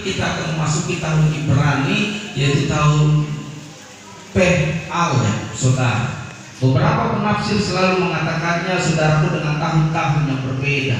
kita akan memasuki tahun Ibrani, yaitu tahun Pe'al ya, saudara. Beberapa penafsir selalu mengatakannya, saudaraku, dengan tahun-tahun yang berbeda.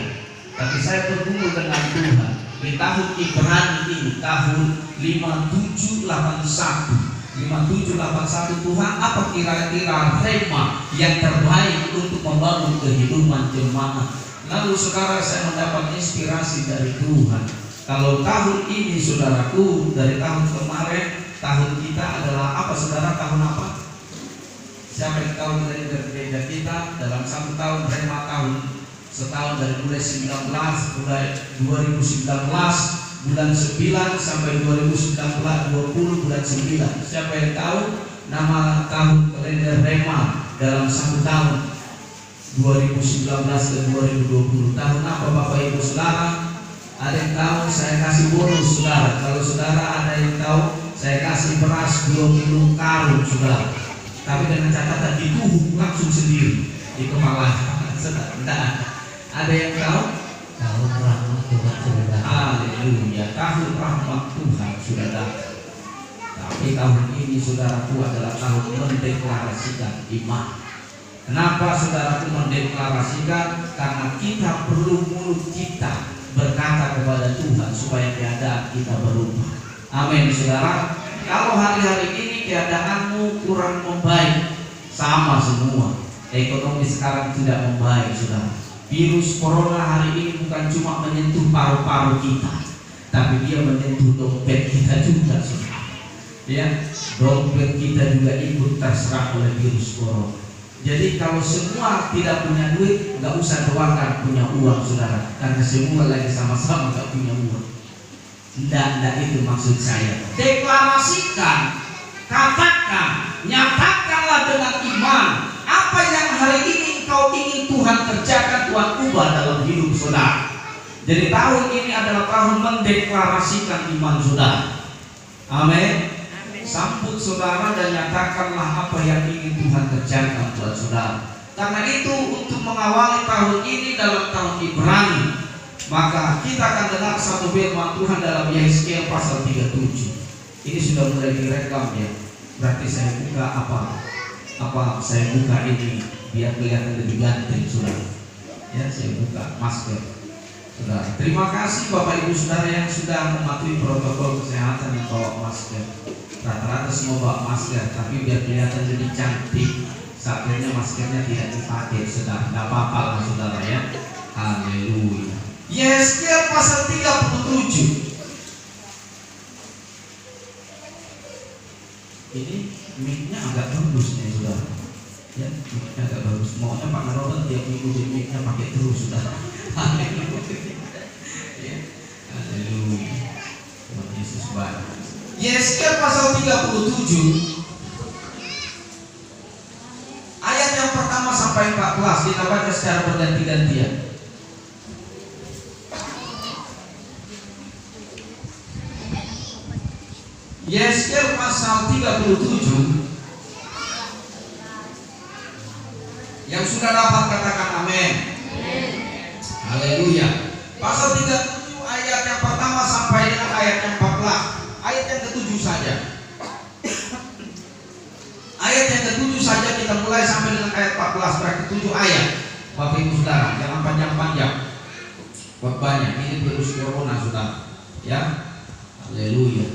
Tapi saya bergumul dengan Tuhan di tahun Ibrani ini, tahun 5781 Tuhan, apa kira-kira rema yang terbaik untuk membangun kehidupan jemaat. Lalu saudara, saya mendapat inspirasi dari Tuhan. Kalau tahun ini, saudaraku, dari tahun kemarin, tahun kita adalah apa, saudara? Tahun apa? Siapa yang tahu dari gereja kita dalam satu tahun rema tahun, setahun dari mulai 2019 bulan 9 sampai 2020 bulan 9. Siapa yang tahu nama tahun kalender rema dalam satu tahun 2019 ke 2020? Tahun apa, Bapak Ibu Saudara? Ada yang tahu? Saya kasih bonus, saudara. Kalau saudara ada yang tahu, saya kasih beras 20 karung, saudara. Tapi dengan catatan dituhuk langsung sendiri di kepala. Saudara, ada yang tahu? Tahun rahmat Tuhan sudah datang. Haleluya, tahun rahmat Tuhan sudah datang. Tapi tahun ini, saudaraku, adalah tahun mendeklarasikan iman. Kenapa saudaraku mendeklarasikan? Karena kita perlu mulut kita berkata kepada Tuhan supaya keadaan kita berubah. Amin, saudara. Kalau hari-hari ini keadaanmu kurang membaik, sama semua. Ekonomi sekarang tidak membaik, saudara. Virus corona hari ini bukan cuma menyentuh paru-paru kita, tapi dia menyentuh dompet kita juga, saudara. Ya, dompet kita juga ikut terserang oleh virus corona. Jadi kalau semua tidak punya duit, nggak usah doakan punya uang, saudara, karena semua lagi sama-sama nggak punya uang. Tidak itu maksud saya. Deklarasikan, katakan, nyatakanlah dengan iman apa yang hari ini kau ingin Tuhan kerjakan, Tuhan ubah dalam hidup saudara. Jadi tahun ini adalah tahun mendeklarasikan iman saudara. Amin. Sambut saudara dan nyatakanlah apa yang ingin Tuhan kerjakan buat saudara. Karena itu, untuk mengawali tahun ini dalam tahun Ibrani, maka kita akan dengar satu firman Tuhan dalam Yesaya pasal 37. Ini sudah mulai direkam ya. Berarti saya buka saya buka ini biar kelihatan lebih ganteng, saudara. Ya, saya buka masker, saudara. Terima kasih Bapak Ibu Saudara yang sudah mematuhi protokol kesehatan yang bawa masker. Rata-rata semua bawa masker, tapi biar kelihatan lebih cantik, akhirnya maskernya tidak dipakai, saudara. Tidak apa-apa lah, saudara ya. Haleluya. Yesaya pasal 37. Ini mic-nya agak bagus nih, saudara. Ya, mic-nya agak bagus. Maunya Pak Naroban tiap minggu di mic-nya pakai terus, saudara. Haleluya. Ya. Haleluya. Tuhan Yesus baik. Yesaya pasal 37 ayat yang pertama sampai 14 kita baca secara berganti-gantian. Yesaya pasal 37. Yang sudah dapat katakan amin. Haleluya. Pasal 37 ayat yang pertama sampai dengan ayat yang 14. Ayat yang ke-7 saja. Ayat yang ke-7 saja kita mulai sampai dengan ayat 14. Berarti 7 ayat. Bapak Ibu Saudara, jangan panjang-panjang. Banyak. Ini virus corona, saudara. Ya. Haleluya.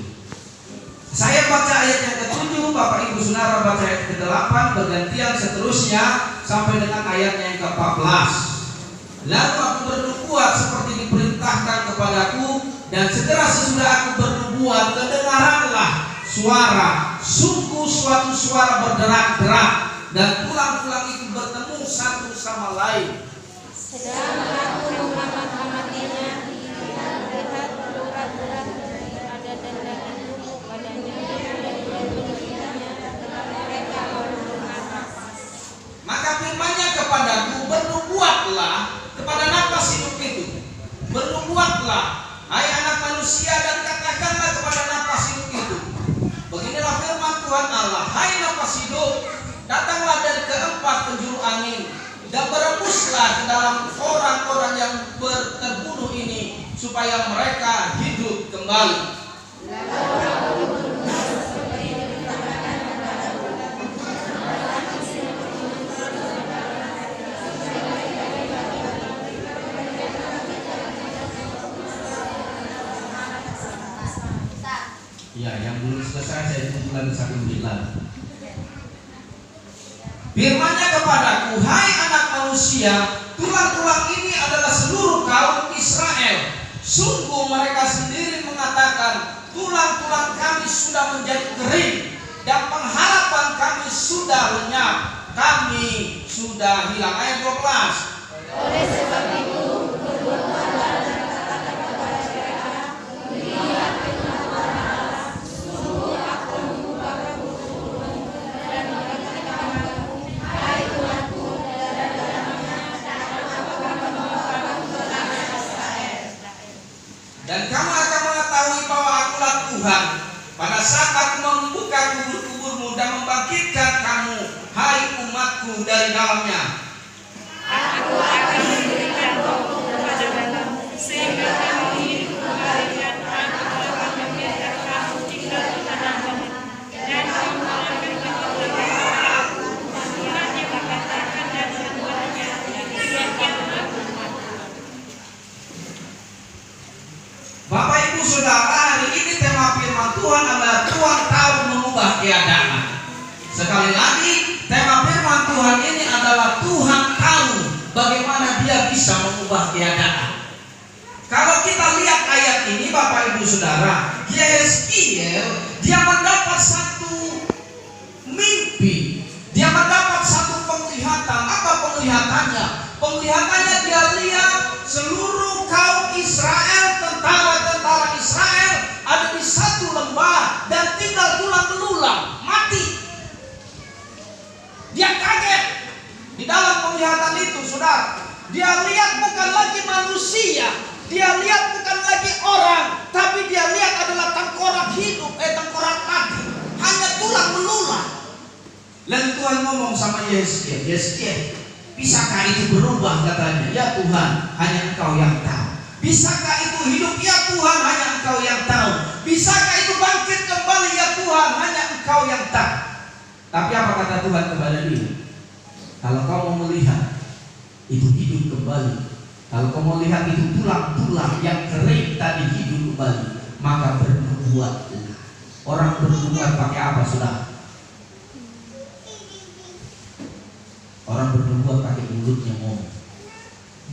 Saya baca ayat yang ke-7, Bapak Ibu Saudara baca ayat ke-8, bergantian seterusnya sampai dengan ayatnya yang ke-14. Lalu aku bernubuat seperti diperintahkan kepadaku, dan segera sesudah aku bernubuat, kedengaranlah suara, sungguh suatu suara berderak-derak, dan tulang-tulang itu bertemu satu sama lain. Sedang aku mengamati-amatinya, dan lihat urat-urat pada daging tubuh badannya, dan kulitnya telah mereka meluluh lantak. Maka firman-Nya kepadaku, bernubuatlah kepada napas hidup itu. Bernubuatlah, hai anak manusia, dan katakanlah kepada napas hidup itu. Beginilah firman Tuhan Allah, hai napas hidup, datanglah dari keempat penjuru angin, dan berembuslah ke dalam orang-orang yang terbunuh ini, supaya mereka hidup kembali. Ya, yang belum selesai saya tunggu lagi 1 menit lagi. Firman-Nya kepadaku, hai anak manusia, tulang-tulang ini adalah seluruh kaum Israel. Sungguh mereka sendiri mengatakan, tulang-tulang kami sudah menjadi kering dan pengharapan kami sudah lenyap. Kami sudah hilang. Ayat 12. Oleh sebab itu, berbuat dan katakan kepada mereka, beginilah firman Tuhan Allah, sungguh aku mengubah keburuk-keburukanmu dan mengatakan kepadamu, hai Tuhanku, dan dalamnya aku akan membawamu ke tanah Israel. Dan kamu akan mengetahui bahwa akulah Tuhan, pada saat aku membuka kubur-kuburmu dan membangkitkan kamu, hai umatku, dari dalamnya. Aku akan memberikan rohku kepada kamu, sehingga kamu hidup kembali dan aku akan membiarkan kamu tinggal di tanah bumi. Dan kamu akan mengetahui bahwa aku, Tuhan yang mengatakan dan membuatnya, demikian aku. Bapak Ibu Saudara, hari ini tema firman Tuhan adalah Tuhan tahu mengubah keadaan. Sekali lagi, tema firman Tuhan ini adalah Tuhan tahu bagaimana Dia bisa mengubah keadaan. Kalau kita lihat ayat ini Bapak Ibu Saudara, Yeskiel dia mendapat satu mimpi, dia mendapat satu penglihatan. Apa penglihatannya? Penglihatannya dia lihat seluruh kaum Israel, tentara-tentara Israel ada di satu lembah dan tinggal tulang belulang, mati. Dia kaget di dalam penglihatan itu, saudara. Dia lihat bukan lagi manusia, dia lihat bukan lagi orang, tapi dia lihat adalah tengkorak hidup, tengkorak mati, hanya tulang belulang. Lalu Tuhan ngomong sama Yeskiel, Yeskiel, bisakah itu berubah? Katanya, ya Tuhan, hanya Engkau yang tahu. Bisakah itu hidup? Ya Tuhan, hanya Engkau yang tahu. Bisakah itu bangkit kembali? Ya Tuhan, hanya Engkau yang tahu. Tapi apa kata Tuhan kepada dia? Kalau kau mau melihat itu hidup kembali, kalau kau mau lihat itu tulang-tulang yang kering tadi hidup kembali, maka bernubuatlah. Orang bernubuat pakai apa, saudara? Orang bernubuat pakai mulutnya ngomong.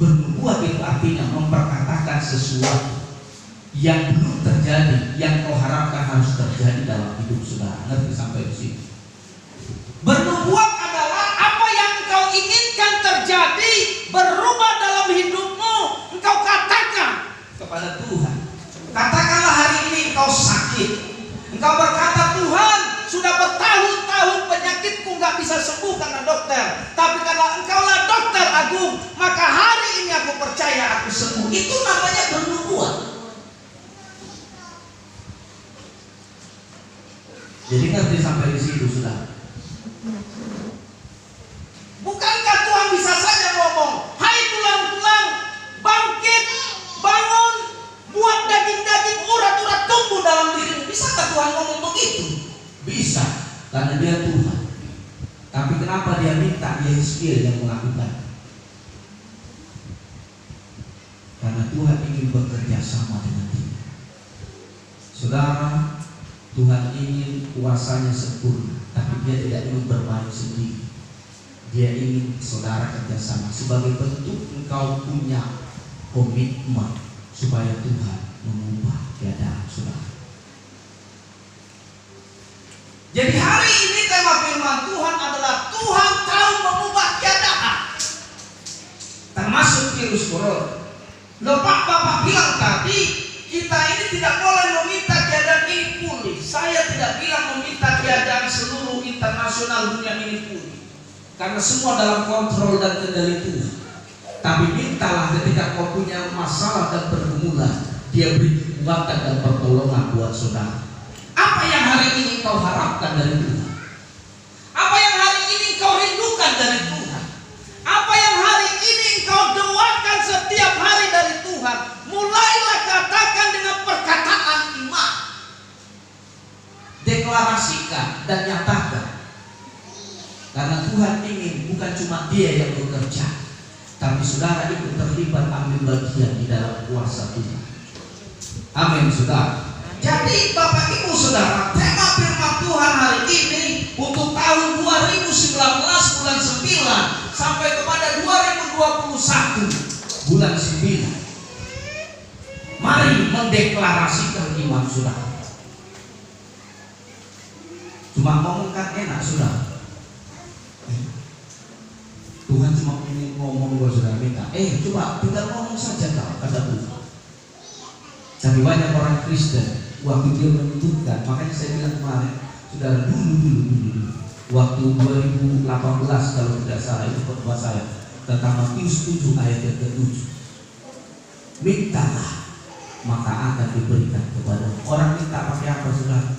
Bernubuat itu artinya memperkatakan sesuatu yang belum terjadi, yang kau harapkan harus terjadi dalam hidup saudara. Ngerti sampai di sini? Bernubuat adalah apa yang engkau inginkan terjadi, berubah dalam hidupmu, engkau katakan kepada Tuhan. Katakanlah hari ini engkau sakit, engkau berkata, Tuhan, sudah bertahun-tahun penyakitku nggak bisa sembuh karena dokter, tapi karena Engkaulah dokter agung, maka hari ini aku percaya aku sembuh. Itu namanya bernubuat. Jadi ngerti sampai di situ, saudara? Bukankah Tuhan bisa saja ngomong, hai tulang-tulang, bangkit, bangun, buat daging-daging urat-urat tumbuh dalam dirimu. Bisakah Tuhan ngomong begitu? Bisa, karena Dia Tuhan. Tapi kenapa Dia minta Yeskiel yang melakukan? Karena Tuhan ingin bekerja sama dengan dia. Saudara, Tuhan ingin kuasanya sempurna, tapi Dia tidak ingin bermain sendiri. Dia ingin saudara kerjasama sebagai bentuk engkau punya komitmen supaya Tuhan mengubah keadaan saudara. Jadi hari ini tema firman Tuhan adalah Tuhan tahu mengubah keadaan, termasuk virus corona. Bapak bilang tadi, kita ini tidak boleh meminta keadaan ini pulih. Saya tidak bilang meminta keadaan seluruh internasional dunia ini pulih, karena semua dalam kontrol dan kendali Tuhan. Tapi mintalah ketika kau punya masalah dan pergumulan, Dia beri kekuatan dan pertolongan buat saudara. Apa yang hari ini kau harapkan dari Tuhan? Apa yang hari ini kau rindukan dari Tuhan? Apa yang hari ini kau doakan setiap hari dari Tuhan? Mulailah katakan dengan perkataan iman. deklarasikan dan nyatakan. Karena Tuhan ingin bukan cuma dia yang bekerja, tapi saudara ikut terlibat ambil bagian di dalam kuasa Tuhan. Amin saudara. Jadi Bapak Ibu Saudara, tema firman Tuhan hari ini untuk tahun 2019 bulan 9 sampai kepada 2021 bulan 9. Mari mendeklarasikan iman saudara. Cuma ngomong kan enak saudara. Tuhan cuma ingin ngomong buat saudara minta. Coba tinggal ngomong saja kata Tuhan. Tapi banyak orang Kristen waktu dia menyebutkan, makanya saya bilang kemarin, saudara dulu waktu 2018 kalau tidak salah itu khotbah saya tentang Matius 7 ayat yang ke-7. Mintalah maka akan diberikan kepada orang. Minta pakai apa saudara?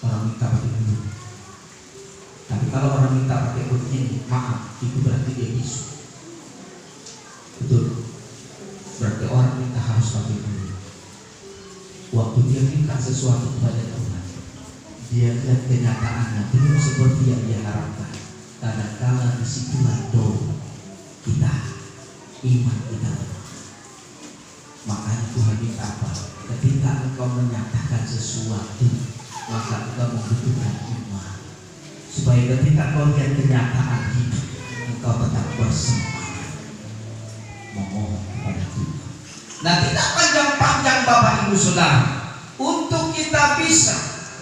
Orang minta pakai duit. Tapi kalau orang minta pakai begini, maaf, itu berarti dia bisu. Betul. Berarti orang minta harus pakai duit. Waktu dia minta sesuatu kepada Tuhan, dia lihat kenyataannya belum seperti yang dia harapkan. Kadang-kala disitulah doa kita, iman kita. Makanya Tuhan minta apa? Ketika engkau menyatakan sesuatu, maka engkau membutuhkan iman. Supaya ketika kau lihat kenyataan hidup, engkau tetap bersemangat memohon kepada Tuhan. Nah, tidak panjang-panjang Bapak Ibu Saudara, untuk kita bisa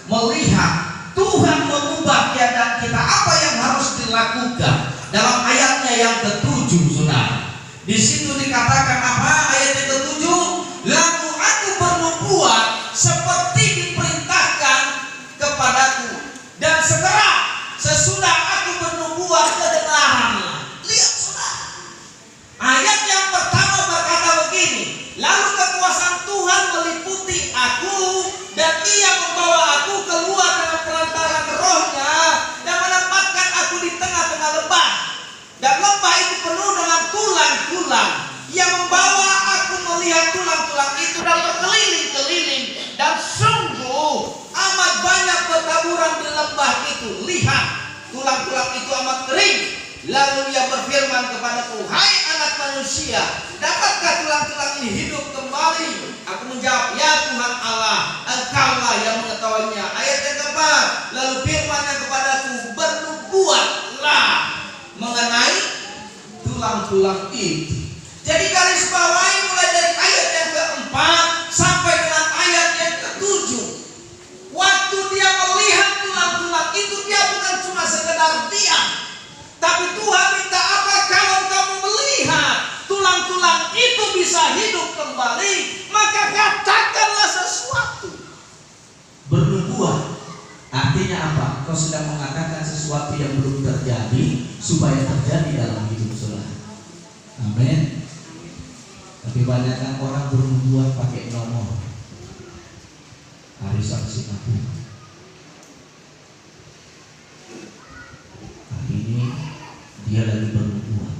melihat Tuhan mengubah keadaan kita, apa yang harus dilakukan dalam ayatnya yang ke-7 Saudara. Di situ dikatakan apa ayat yang ke-7? Lalu aku bernubuat seperti diperintahkan kepadaku, dan segera sesudah aku bernubuat kedengaranlah. Lihat saudara, ayat yang pertama berkata begini, lalu kekuasaan Tuhan meliputi aku, dan ia membawa aku keluar dengan perantaran rohnya, dan menempatkan aku di tengah-tengah lembah, dan lembah itu penuh dengan tulang-tulang. Ia membawa aku melihat tulang-tulang itu dan berkeliling-keliling, dan sungguh amat banyak bertaburan di lembah itu. Lihat, tulang-tulang itu amat kering. Lalu ia berfirman kepadaku, hai anak manusia, dapatkah tulang-tulang ini hidup kembali? Aku menjawab, ya Tuhan Allah, engkaulah yang mengetahuinya. Ayat yang keempat, lalu firman-Nya kepadaku, bernubuatlah mengenai tulang-tulang itu. Jadi garis bawahi mulai dari ayat yang keempat sampai dengan ayat yang ke-7. Waktu dia melihat tulang-tulang itu, dia bukan cuma sekedar diam, tapi Tuhan minta apa? Kalau kamu melihat tulang-tulang itu bisa hidup kembali, maka katakanlah sesuatu. Bernubuat artinya apa? Kau sedang mengatakan sesuatu yang belum terjadi supaya terjadi dalam hidup saudara. Amin. Tapi banyak orang bernubuat pakai nomor arisan Singapura. Hari ini dia lagi bernubuat,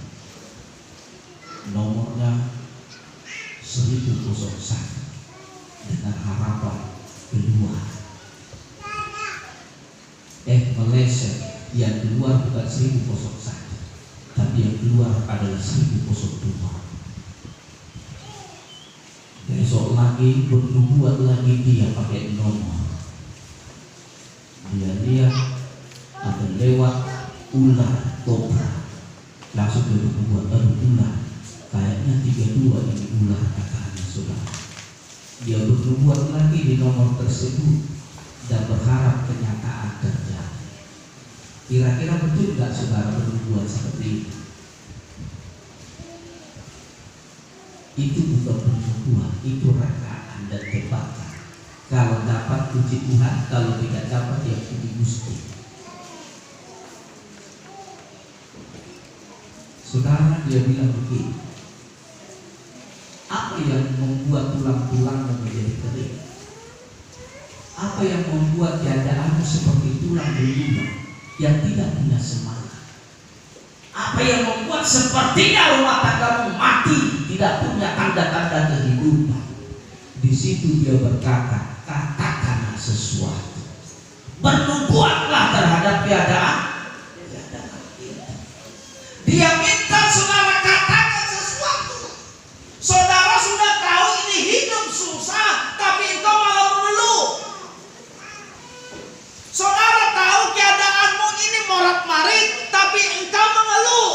nomornya 1001 dengan harapan keluar. Meleset, yang keluar bukan 1001, tapi yang keluar adalah 1002. Besok lagi bernubuat lagi dia pakai nomor. Dia lihat ada lewat ular kobra, langsung dia bernubuat, ular. Kayaknya 32 ini ular katanya saudara. Dia bernubuat lagi di nomor tersebut dan berharap kenyataan terjadi. Kira-kira betul nggak saudara bernubuat seperti itu? Itu bukan bernubuat, itu rekaan dan tebakan. Kalau dapat puji Tuhan, kalau tidak dapat ya puji Gusti. Saudara, dia bilang begini, apa yang membuat tulang-tulangmu menjadi kering? Apa yang membuat keadaanmu seperti tulang belulang yang tidak punya semangat? Apa yang membuat sepertinya rumah tanggamu mati, tidak punya tanda-tanda kehidupan? Di situ dia berkata, katakan sesuatu. Bernubuatlah terhadap keadaan. Dia minta saudara katakan sesuatu. Saudara sudah tahu ini hidup susah, tapi engkau malah mengeluh. Saudara tahu keadaanmu ini morat-marit, tapi engkau mengeluh.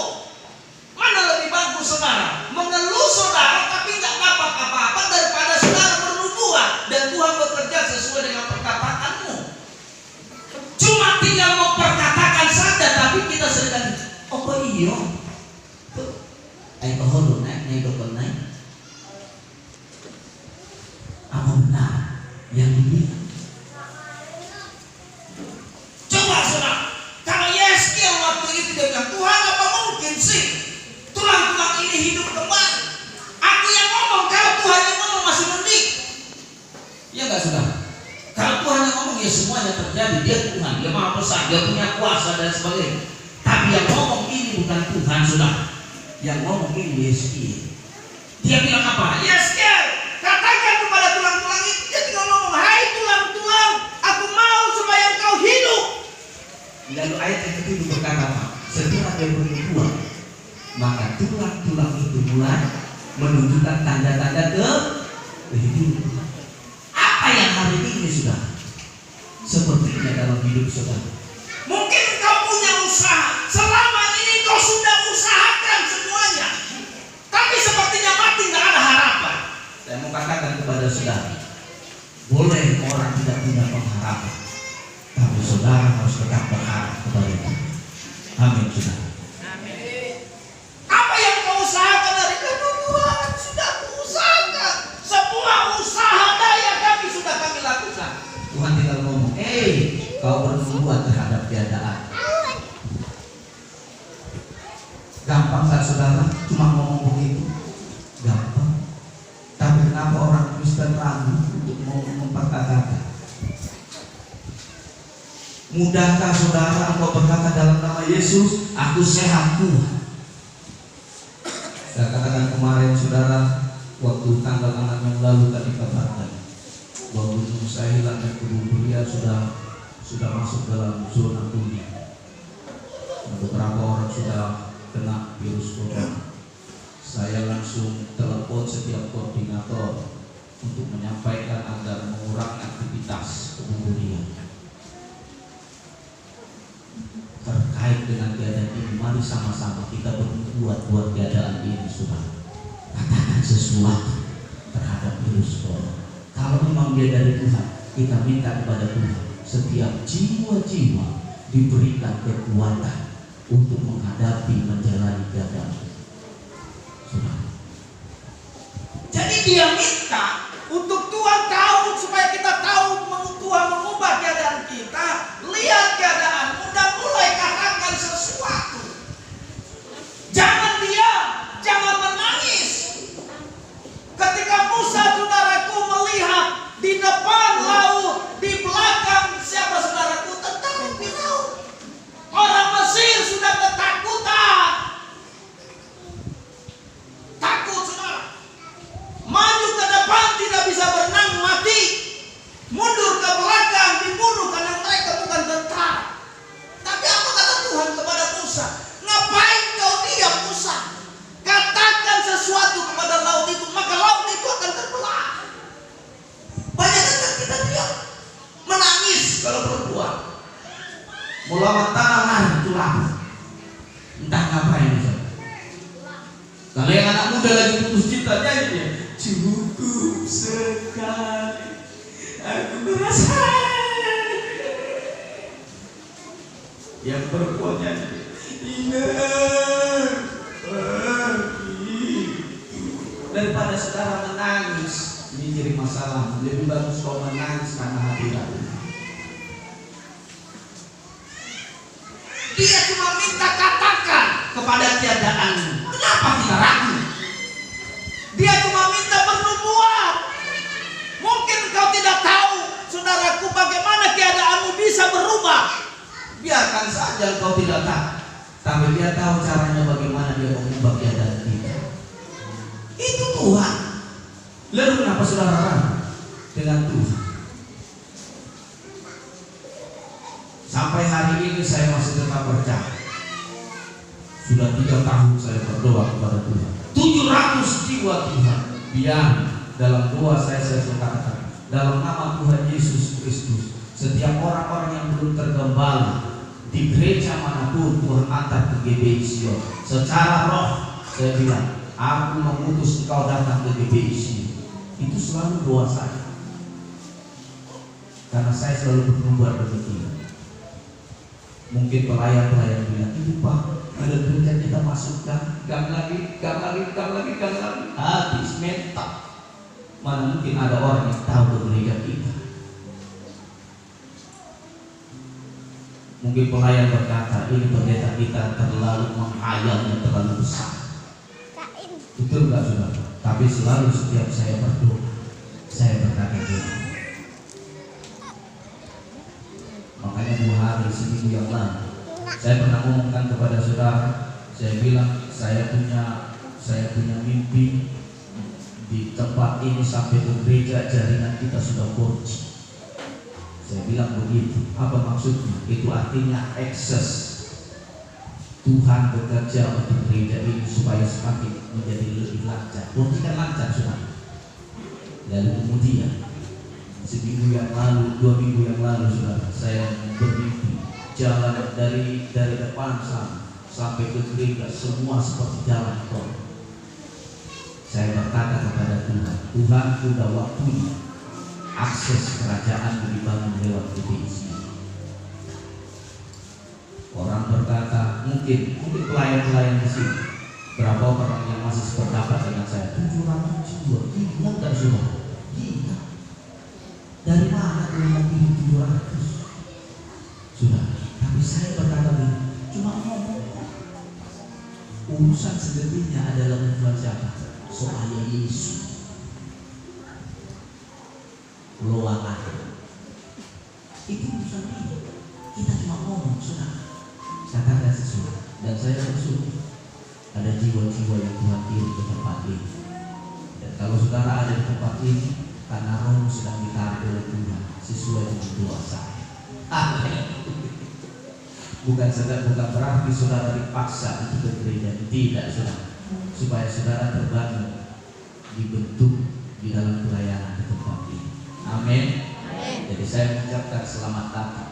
Mana lebih bagus saudara? Mengeluh saudara tapi nggak dapat apa-apa daripada saudara bernubuat dan Tuhan bekerja sesuai dengan perkataanmu. Cuma tinggal memperkatakan saja, tapi kita sedang oh iya. Ayo kau naik naik. Apa benar yang dibilang? Coba saudara, kalau Yeskiel waktu itu dia bilang, Tuhan apa mungkin sih tulang-tulang ini hidup kembali? Aku yang ngomong, kalau Tuhan yang ngomong masih mending. Iya nggak saudara? Kalau Tuhan yang ngomong ya semuanya terjadi. Dia Tuhan, dia maha besar, dia punya kuasa dan sebagainya. Tapi yang ngomong ini bukan Tuhan saudara. Yang ngomong ini Yeskiel. Dia bilang apa? Yeskiel, katakan kepada tulang-tulang itu. Dia tinggal ngomong, hai tulang-tulang, aku mau supaya engkau hidup. Lalu ayat yang kedua berkata apa? Setelah dia bernubuat, maka tulang-tulang itu mulai menunjukkan tanda-tanda kehidupan. Apa yang hari ini sudah sepertinya dalam hidup saudara? Mungkin engkau punya usaha, selama ini engkau sudah usahakan semuanya, tapi sepertinya mati, nggak ada harapan. Saya mau katakan kepada saudara, boleh orang tidak punya pengharapan, tapi saudara harus tetap berharap kepada Tuhan. Amin saudara. Apa yang kau usahakan dari kenubuatan sudah kuusahakan. Semua usaha daya kami sudah kami lakukan. Tuhan tinggal ngomong, kau bernubuat terhadap keadaan. Gampang tak saudara? Cuma ngomong begitu? Gampang. Tapi kenapa orang Kristen ragu untuk mau memperkatakan? Mudahkah saudara engkau berkata dalam nama Yesus, aku sehat Tuhan? Saya katakan kemarin saudara, waktu tanggal 6 yang lalu tadi kabarkan bahwa Gunung Sahilan dan Kuburia sudah masuk dalam zona kuning. Beberapa orang sudah kena virus corona. Saya langsung telepon setiap koordinator untuk menyampaikan agar mengurangi aktivitas Kuburia. Terkait dengan keadaan ini, mari sama-sama kita berbuat buat keadaan ini saudara. Katakan sesuatu terhadap virus corona. Kalau memang dia dari Tuhan, kita minta kepada Tuhan setiap jiwa-jiwa diberikan kekuatan untuk menghadapi menjalani keadaan. Saudara. Jadi dia minta untuk Tuhan tahu, supaya kita tahu Tuhan mengubah keadaan kita. Lihat keadaanmu dan mulai katakan sesuatu. Jangan diam, jangan menangis. Ketika Musa saudaraku melihat di depan laut, di belakang siapa saudaraku? Tentara Firaun. Orang Mesir sudah ketakutan. Takut saudara. Maju ke depan tidak bisa berenang, mati. Mundur ke belakang dibunuh karena mereka bukan tentara. Tapi apa kata Tuhan kepada Musa? Ngapain kau diam Musa? Katakan sesuatu kepada laut itu, maka laut itu akan terbelah. Banyak kan kita diam, menangis kalau berbuat. Melawan tanah tulang. Entah ngapain Musa. Kalau yang anak muda lagi putus cinta dia cukup sekali. Aku merasa yang berbuatnya daripada saudara menangis mikirin masalah, lebih bagus kau menangis karena hati ragu. Dia cuma minta katakan kepada keadaanmu. Kenapa kita ragu? Dia cuma minta bernubuat. Mungkin kau tidak tahu, saudaraku, bagaimana keadaanmu bisa berubah. Biarkan saja kau tidak tahu, tapi dia tahu caranya bagaimana dia mengubah keadaan kita. Itu Tuhan. Lalu kenapa saudara ragu dengan Tuhan? Sampai hari ini saya masih tetap percaya. Sudah 3 tahun saya berdoa kepada Tuhan. 700 jiwa Tuhan. Biar dalam doa saya selalu katakan, dalam nama Tuhan Yesus Kristus, setiap orang-orang yang belum tergembala di gereja manapun Tuhan antar ke GBI Sion. Secara roh saya bilang, aku mengutus engkau datang ke GBI Sion. Itu selalu doa saya. Karena saya selalu berbuat demikian. Mungkin pelayan-pelayan bilang, ini Pak, ada gereja kita masukkan, gang lagi, habis mentak. Mana mungkin ada orang yang tahu gereja kita. Mungkin pelayan berkata, ini pendeta kita terlalu menghayalnya terlalu besar. Betul nggak saudara? Tapi selalu setiap saya berdoa, saya berkata gini. Makanya 2 hari seminggu yang lalu saya pernah ngomongkan kepada saudara, saya bilang saya punya mimpi di tempat ini sampai ke gereja jaringan kita sudah 4G. Saya bilang begitu. Apa maksudnya? Itu artinya akses Tuhan bekerja untuk gereja ini supaya semakin menjadi lebih lancar. Kan lancar sudah. Lalu kemudian seminggu yang lalu, 2 minggu yang lalu saudara, saya bermimpi jalan dari depan sana sampai ke gereja semua seperti jalan tol. Saya berkata kepada Tuhan, Tuhan sudah waktunya akses kerajaan dibangun lewat GBI Sion. Orang berkata, mungkin pelayan-pelayan di sini, berapa orang yang masih sependapat dengan saya? 700 jiwa, gila kan sudah? Gila. Dari mana keluar ini 700? Sudah, tapi saya berkata begini, cuma ngomong. Urusan selebihnya adalah urusan siapa? Soal Yesus. Luangan. Itu urusan ini. Kita cuma ngomong, sudah. Saya kata sesuatu dan saya bersyukur ada jiwa-jiwa yang Tuhan kirim ke tempat ini. Dan kalau saudara ada di tempat ini, karena roh sedang ditarik oleh Tuhan sesuai dengan doa saya. Bukan berarti saudara dipaksa untuk ke gereja, tidak saudara. Supaya saudara terbangun, dibentuk di dalam pelayanan di tempat ini. Amin. Jadi saya mengucapkan selamat datang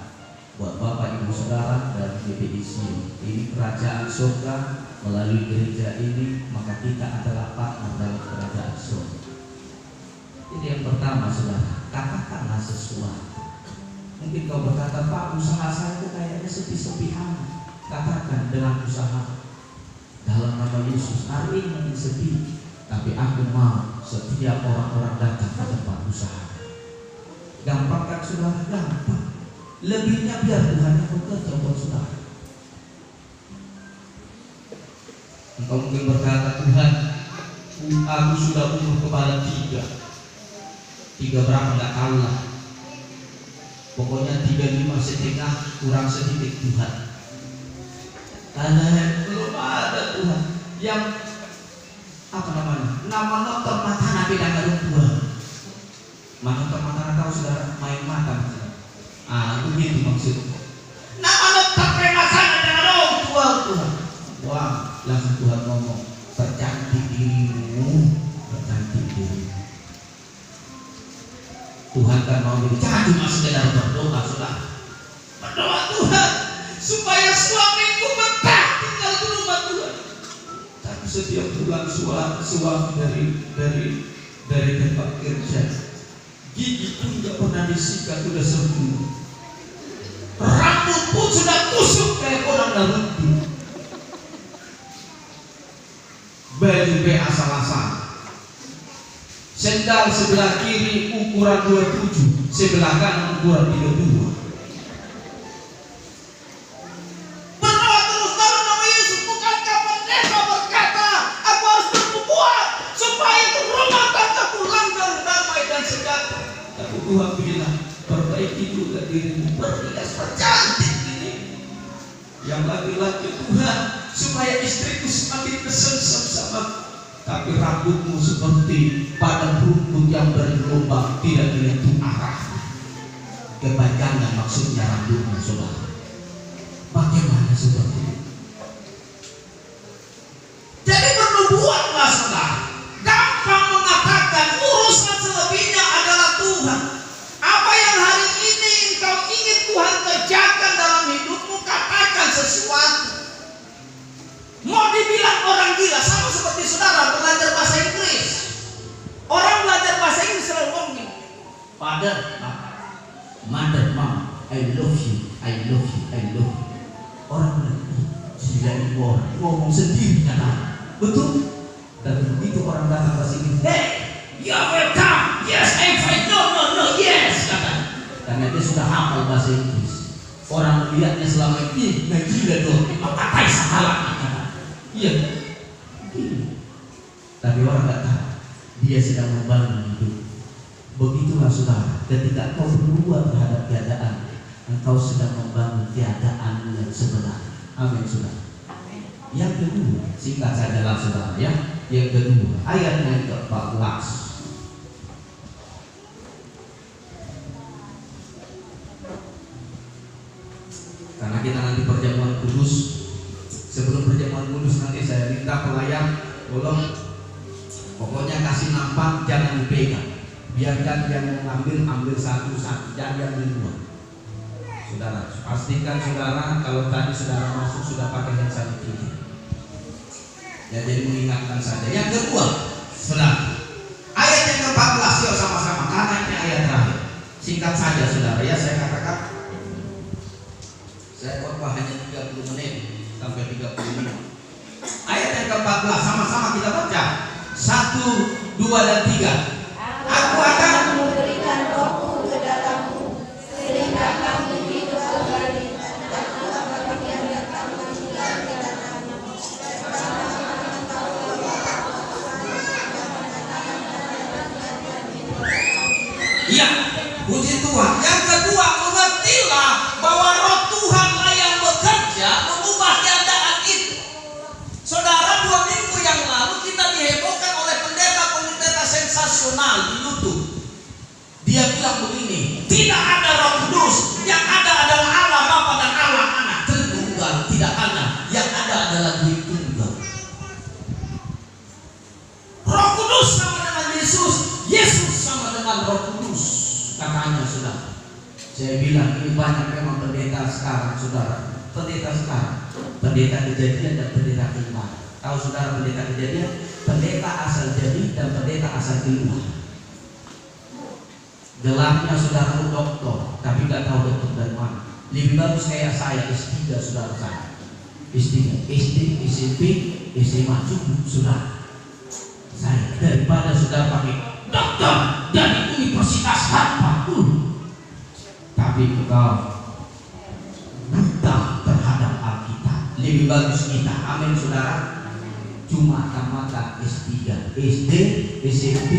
buat Bapak Ibu Saudara dan GBI Sion. Ini kerajaan surga melalui gereja ini, maka kita adalah partner dalam kerajaan surga. Ini yang pertama saudara, katakanlah sesuatu. Mungkin kau berkata, Pak, usaha saya itu kayaknya sepi-sepi amat. Katakan dengan usaha dalam nama Yesus, hari ini mungkin sepi, tapi aku mau setiap orang-orang datang ke tempat usaha. Gampang kan saudara? Gampang. Lebihnya biar Tuhan yang bekerja buat saudara. Engkau mungkin berkata, Tuhan, aku sudah umur kepala 3 berapa nggak tahu lah. Pokoknya 35,5 kurang sedikit Tuhan. Karena belum ada Tuhan yang apa namanya? Nama dokter mata nabi dan Tuhan. Mana dokter mata tahu saudara main mata. Begitu maksudnya. Nama dokter premasana dengan Tuhan. Wah, langsung Tuhan ngomong, percantik dirimu, percantik dirimu. Tuhan kan mau jadi, jangan cuma sekedar berdoa saudara. Berdoa Tuhan supaya suamiku betah tinggal di rumah Tuhan. Tapi setiap bulan suami dari tempat kerja, gigi pun tidak pernah disikat, sudah sembuh. Rambut pun sudah kusut kayak orang Naruto. Baju asal-asal. Sendal sebelah kiri ukuran 27, sebelah kanan ukuran 32. Berdoa terus dalam nama Yesus. Bukankah pendeta berkata, aku harus berbuat supaya rumah tanggaku langgeng, damai dan sejahtera. Tapi Tuhan bilang, perbaiki juga dirimu, berhias percantik dirimu. Yang laki-laki Tuhan, supaya istriku semakin kesengsem sama. Tapi rambutmu seperti padang rumput yang bergelombang, tidak menentu arah. Kepanjangan maksudnya rambutmu saudara. seperti itu. Jadi bernubuatlah saudara. Gampang mengatakan urusan selebihnya adalah Tuhan. Apa yang hari ini engkau ingin Tuhan kerjakan dalam hidupmu, katakan sesuatu. Mau dibilang orang gila, sama seperti saudara belajar bahasa Inggris. Orang belajar bahasa Inggris selalu ngomong, Father, Mother, Mom, I love you, I love you, I love you. Orang bilang, gila ini orang ngomong sendiri kan? Betul? Dan begitu orang datang ke sini, hey, you are welcome. Yes, I'm fine. No, yes, kata. Karena dia sudah hafal bahasa Inggris. Orang melihatnya selama ini, nah gila dong, katai salah. Iya. Tapi orang tak tahu, dia sedang membangun hidup. Begitulah saudara, ketika kau berubah terhadap keadaan, engkau sedang membangun keadaan yang sebenarnya. Amin saudara. Yang kedua, singkat sajalah saudara ya. Yang kedua, ayat yang ke-14. Karena kita nanti perjamuan kudus. Sebelum perjamuan kudus nanti saya minta pelayan tolong pokoknya kasih nampak, jangan dipegang. Biarkan yang ambil satu-satu, jangan di luar. Saudara, pastikan saudara kalau tadi saudara masuk sudah pakai hand sanitizer. Ya, jadi mengingatkan saja. Yang kedua, saudara, ayat yang ke-14 yuk sama-sama karena ini ayat terakhir. Singkat saja saudara ya, saya katakan. Saya khotbah hanya 30 menit sampai 30 menit. Ayat yang ke-14 sama-sama kita baca. 1, 2 dan 3. Aku akan memberikan rohku ke dalammu sehingga kamu hidup kembali dan aku akan mengirimkan kamu ke dalammu. Iya, puji Tuhan. Yang kedua, mengertilah bahwa roh Tuhanlah yang bekerja mengubah keadaan itu. Saudara, 2 minggu yang lalu kita dihebohkan oleh pendeta sensasional di YouTube. Dia bilang begini, tidak ada Roh Kudus, yang ada adalah Allah Bapa dan Allah Anak Tritunggal. Tidak ada, yang ada adalah Tritunggal. Roh Kudus sama dengan Yesus, Yesus sama dengan Roh Kudus. Katanya saudara. Saya bilang ini banyak memang pendeta sekarang saudara. Pendeta sekarang, pendeta kejadian dan pendeta keimanan. Tahu saudara pendeta kejadian? Pendeta asal jadi dan pendeta asal keluar. Gelarnya saudara doktor, tapi nggak tahu dokter dari mana. Lebih bagus kayak saya S3 saudara saya. S3, SD, SMP, SMA cukup saudara. Saya daripada saudara pakai dokter dari Universitas Harvard. Tapi engkau buta terhadap Alkitab. Lebih bagus kita. Amin saudara. Cuma tamatan S3, SD, SMP,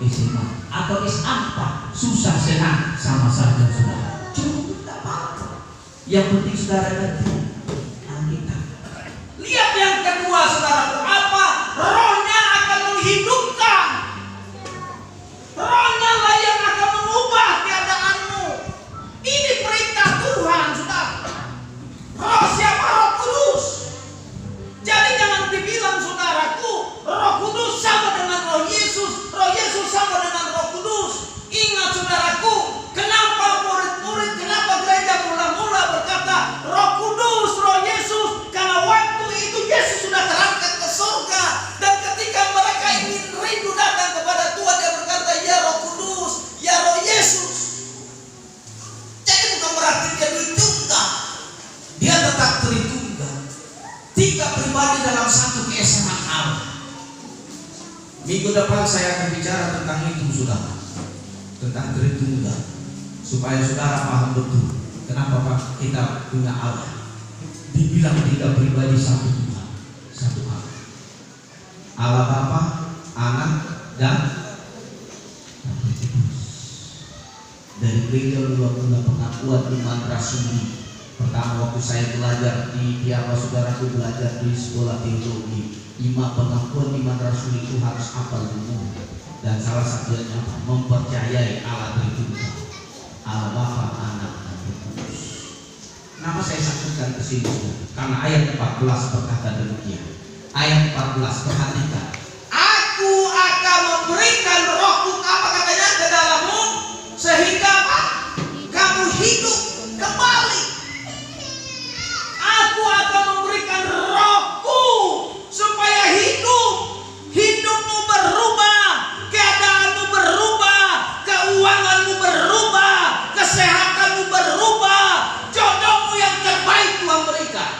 SMA atau S4 susah senang sama saja saudara. Cukup tidak apa-apa. Yang penting saudara ngerti Alkitab. Lihat yang kedua saudaraku, apa? Rohnya akan menghidupkan. Rohnya lah yang akan mengubah keadaanmu. Ini perintah Tuhan saudara. Roh siapa? Roh Kudus. Jadi jangan dibilang saudaraku, Roh Kudus sama dengan Roh Yesus sama dengan Roh Kudus. Ingat saudaraku, kenapa murid-murid, kenapa gereja mula-mula berkata Roh Kudus, Roh Yesus? Karena waktu itu Yesus sudah terangkat ke surga, dan ketika mereka ingin rindu datang kepada Tuhan, dia berkata, ya Roh Kudus, ya Roh Yesus. Jadi bukan berarti dia Tritunggal, dia tetap Tritunggal. 3 pribadi dalam satu keesaan Allah. Minggu depan saya akan bicara tentang itu saudara, tentang Tritunggal, supaya saudara paham betul kenapa Pak kita punya Allah. Dibilang 3 pribadi satu Tuhan, satu Allah. Allah Bapa, Anak dan Roh Kudus. Dari gereja mula pengakuan iman rasuli. Pertama waktu saya belajar di Tiapa, saudaraku belajar di sekolah teologi, 5 pengakuan iman rasul itu harus hafal dulu. Dan salah satunya apa? Mempercayai Allah Tritunggal, Allah Bapa, Anak dan Roh Kudus. Kenapa saya satukan ke sini sudah. Karena ayat 14 berkata demikian. Ayat 14 perhatikan. Aku akan memberikan rohku, apa katanya, ke dalammu, sehingga apa? Kamu hidup kembali. Aku akan memberikan rohku supaya hidupmu berubah, keadaanmu berubah, keuanganmu berubah, kesehatanmu berubah, jodohmu yang terbaik Tuhan berikan.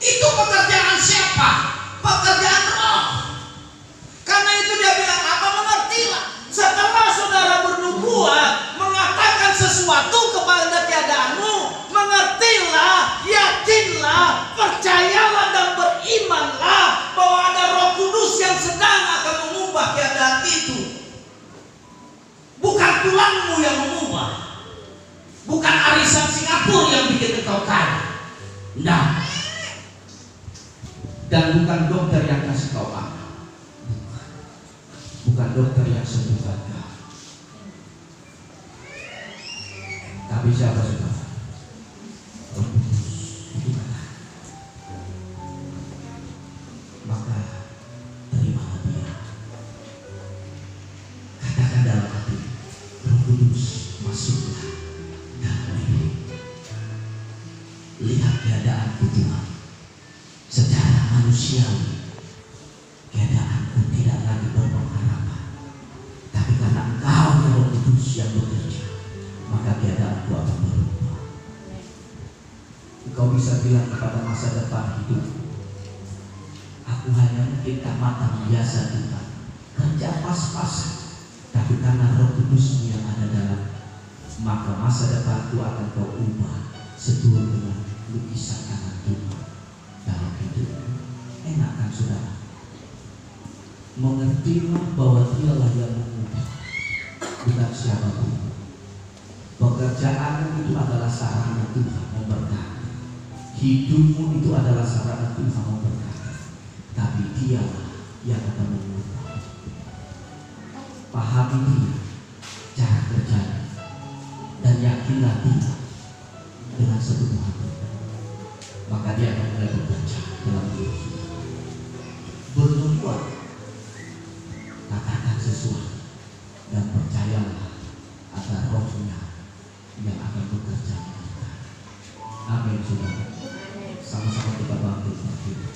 Itu pekerjaan siapa? Pekerjaan roh. Karena itu dia bilang apa? Mengertilah. Setelah saudara bernubuat mengatakan sesuatu kepada keadaanmu, mengertilah, yakinlah, percayalah dan berimanlah bahwa ada Roh Kudus yang sedang akan mengubah keadaan itu. Bukan tulangmu yang mengubah, bukan arisan Singapura yang bikin engkau kaya. Nah, dan bukan dokter yang kasih kau makan, bukan dokter yang sembuhkan kau, tapi siapa saudara? Roh Kudus itu kata. Maka terimalah dia. Katakan dalam hati, Roh Kudus masuklah dalam diri. Lihat keadaanku Tuhan. Secara manusiawi keadaanku tidak lagi berpengharapan, tapi karena Engkau yang Roh Kudus yang bekerja, maka keadaanku akan berubah. Engkau bisa bilang kepada masa depan hidup, aku hanya mungkin tamatan biasa Tuhan, kerja pas-pasan, tapi karena Roh Kudus yang ada dalam, maka masa depanku akan kau ubah seturut dengan lukisan tangan Tuhan dalam hidup. Enak kan saudara? Mengertilah bahwa dialah yang mengubah, bukan siapapun. Pekerjaanmu itu adalah sarana Tuhan memberkati. Hidupmu itu adalah sarana Tuhan memberkati. Tapi dialah yang akan mengubah. Pahami dia, cara kerjanya, dan yakinlah dia dengan sepenuh hati. Maka dia akan mulai bekerja dalam hidup kita. Bernubuat, katakan sesuatu, dan percayalah agar rohnya yang akan bekerja di kita. Amin saudara. Sama-sama kita bangkit berdiri.